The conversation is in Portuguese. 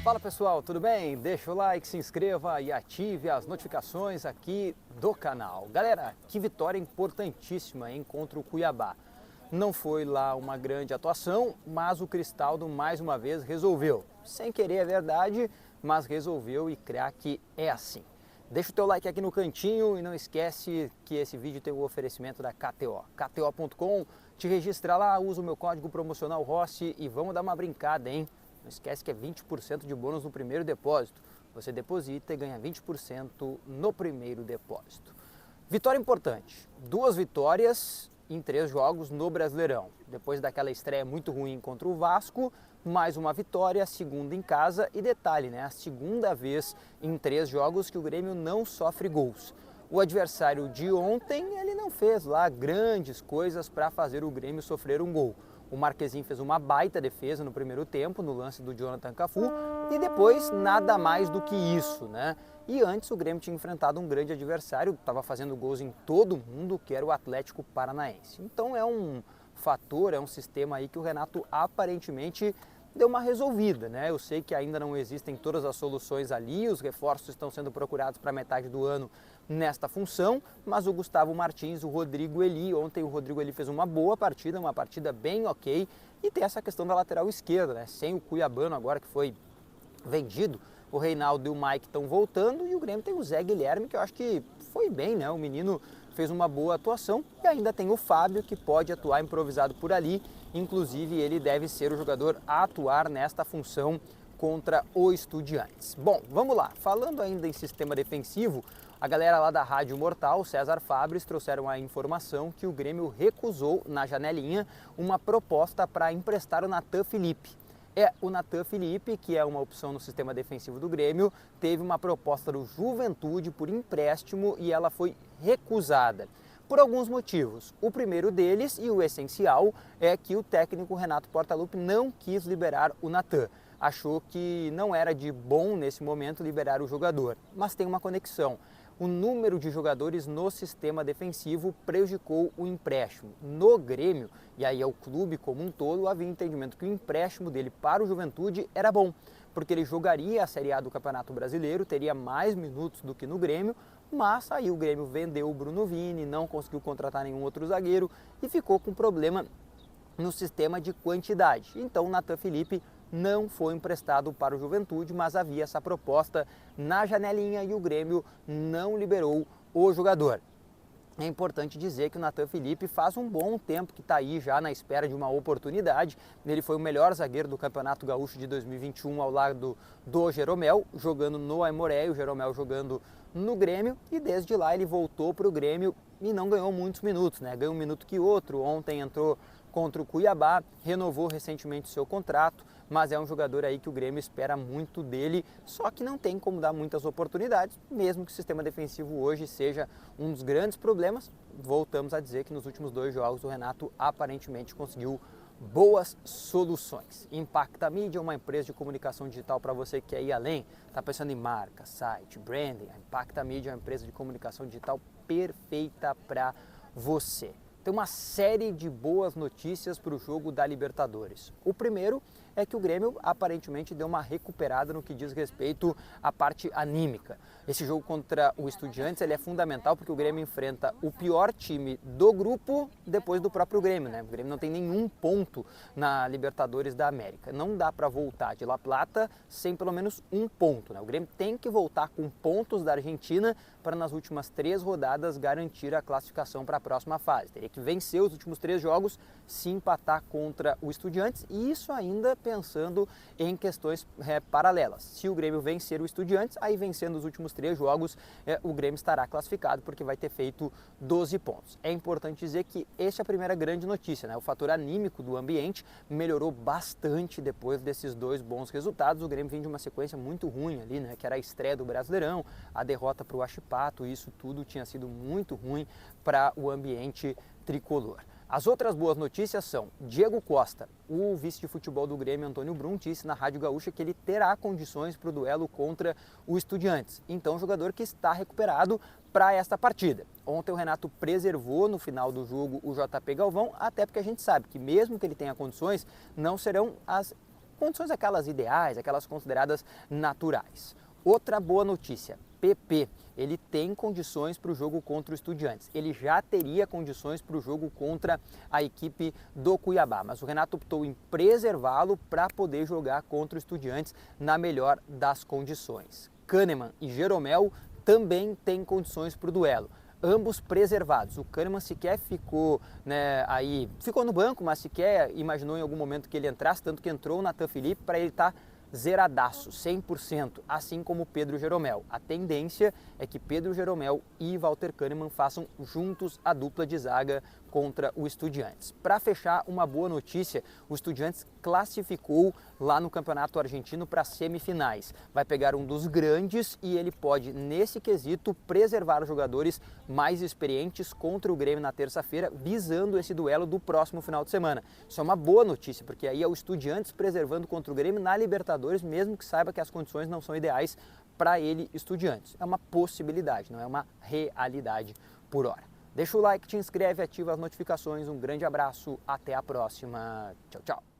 Fala pessoal, tudo bem? Deixa o like, se inscreva e ative as notificações aqui do canal. Galera, que vitória importantíssima, hein, contra o Cuiabá. Não foi lá uma grande atuação, mas o Cristaldo mais uma vez resolveu. Sem querer é verdade, mas resolveu e craque é assim. Deixa o teu like aqui no cantinho e não esquece que esse vídeo tem o oferecimento da KTO. KTO.com, te registra lá, usa o meu código promocional Rossi e vamos dar uma brincada, hein? Não esquece que é 20% de bônus no primeiro depósito. Você deposita e ganha 20% no primeiro depósito. Vitória importante. 2 vitórias em 3 jogos no Brasileirão. Depois daquela estreia muito ruim contra o Vasco, mais uma vitória, segunda em casa e detalhe, né? A segunda vez em 3 jogos que o Grêmio não sofre gols. O adversário de ontem, ele não fez lá grandes coisas para fazer o Grêmio sofrer um gol. O Marquezinho fez uma baita defesa no primeiro tempo, no lance do Jonathan Cafu, e depois nada mais do que isso, né? E antes o Grêmio tinha enfrentado um grande adversário, estava fazendo gols em todo mundo, que era o Atlético Paranaense. Então é um fator, é um sistema aí que o Renato aparentemente deu uma resolvida, né? Eu sei que ainda não existem todas as soluções ali, os reforços estão sendo procurados para metade do ano nesta função, mas o Gustavo Martins, o Rodrigo Eli, ontem o Rodrigo Eli fez uma boa partida, uma partida bem ok, e tem essa questão da lateral esquerda, né? Sem o Cuiabano agora que foi vendido, o Reinaldo e o Mike estão voltando e o Grêmio tem o Zé Guilherme, que eu acho que foi bem, né? O menino fez uma boa atuação e ainda tem o Fábio, que pode atuar improvisado por ali, inclusive ele deve ser o jogador a atuar nesta função contra o Estudiantes. Bom, vamos lá, falando ainda em sistema defensivo, a galera lá da Rádio Mortal, César Fabres, trouxeram a informação que o Grêmio recusou na janelinha uma proposta para emprestar o Natan Felipe. O Natan Felipe, que é uma opção no sistema defensivo do Grêmio, teve uma proposta do Juventude por empréstimo e ela foi recusada. Por alguns motivos. O primeiro deles, e o essencial, é que o técnico Renato Portaluppi não quis liberar o Natan. Achou que não era de bom nesse momento liberar o jogador. Mas tem uma conexão. O número de jogadores no sistema defensivo prejudicou o empréstimo. No Grêmio, e aí é o clube como um todo, havia entendimento que o empréstimo dele para o Juventude era bom, porque ele jogaria a Série A do Campeonato Brasileiro, teria mais minutos do que no Grêmio, mas aí o Grêmio vendeu o Bruno Vini, não conseguiu contratar nenhum outro zagueiro e ficou com problema no sistema de quantidade. Então o Natan Felipe não foi emprestado para o Juventude, mas havia essa proposta na janelinha e o Grêmio não liberou o jogador. É importante dizer que o Natan Felipe faz um bom tempo que está aí já na espera de uma oportunidade. Ele foi o melhor zagueiro do Campeonato Gaúcho de 2021 ao lado do Jeromel, jogando no Aimoré, o Jeromel jogando no Grêmio, e desde lá ele voltou para o Grêmio e não ganhou muitos minutos, né? Ganhou um minuto que outro, ontem entrou contra o Cuiabá, renovou recentemente seu contrato, mas é um jogador aí que o Grêmio espera muito dele, só que não tem como dar muitas oportunidades, mesmo que o sistema defensivo hoje seja um dos grandes problemas. Voltamos a dizer que nos últimos 2 jogos o Renato aparentemente conseguiu boas soluções. Impacta Mídia é uma empresa de comunicação digital para você que quer ir além, está pensando em marca, site, branding. A Impacta Mídia é uma empresa de comunicação digital perfeita para você. Tem uma série de boas notícias para o jogo da Libertadores. O primeiro é que o Grêmio aparentemente deu uma recuperada no que diz respeito à parte anímica. Esse jogo contra o Estudiantes ele é fundamental porque o Grêmio enfrenta o pior time do grupo depois do próprio Grêmio, né? O Grêmio não tem nenhum ponto na Libertadores da América. Não dá para voltar de La Plata sem pelo menos um ponto, né? O Grêmio tem que voltar com pontos da Argentina para nas últimas 3 rodadas garantir a classificação para a próxima fase. Teria que vencer os últimos 3 jogos, se empatar contra o Estudiantes, e isso ainda pensando em questões paralelas. Se o Grêmio vencer o Estudiantes, aí vencendo os últimos 3 jogos, o Grêmio estará classificado porque vai ter feito 12 pontos. É importante dizer que esta é a primeira grande notícia, né? O fator anímico do ambiente melhorou bastante depois desses 2 bons resultados. O Grêmio vem de uma sequência muito ruim ali, né? Que era a estreia do Brasileirão, a derrota para o Huachipato, isso tudo tinha sido muito ruim para o ambiente tricolor. As outras boas notícias são: Diego Costa, o vice de futebol do Grêmio, Antônio Brum, disse na Rádio Gaúcha que ele terá condições para o duelo contra o Estudiantes. Então, um jogador que está recuperado para esta partida. Ontem o Renato preservou no final do jogo o JP Galvão, até porque a gente sabe que mesmo que ele tenha condições, não serão as condições aquelas ideais, aquelas consideradas naturais. Outra boa notícia, PP, ele tem condições para o jogo contra o Estudiantes. Ele já teria condições para o jogo contra a equipe do Cuiabá, mas o Renato optou em preservá-lo para poder jogar contra o Estudiantes na melhor das condições. Kahneman e Jeromel também têm condições para o duelo. Ambos preservados. O Kahneman sequer ficou, ficou no banco, mas sequer imaginou em algum momento que ele entrasse, tanto que entrou o Natan Felipe para ele estar zeradaço, 100%, assim como Pedro Jeromel. A tendência é que Pedro Jeromel e Walter Kahneman façam juntos a dupla de zaga contra o Estudiantes. Para fechar, uma boa notícia, o Estudiantes classificou lá no Campeonato Argentino para as semifinais. Vai pegar um dos grandes e ele pode, nesse quesito, preservar os jogadores mais experientes contra o Grêmio na terça-feira, visando esse duelo do próximo final de semana. Isso é uma boa notícia, porque aí é o Estudiantes preservando contra o Grêmio na Libertadores, mesmo que saiba que as condições não são ideais para ele, Estudiantes. É uma possibilidade, não é uma realidade por hora. Deixa o like, te inscreve, ativa as notificações. Um grande abraço, até a próxima. Tchau, tchau.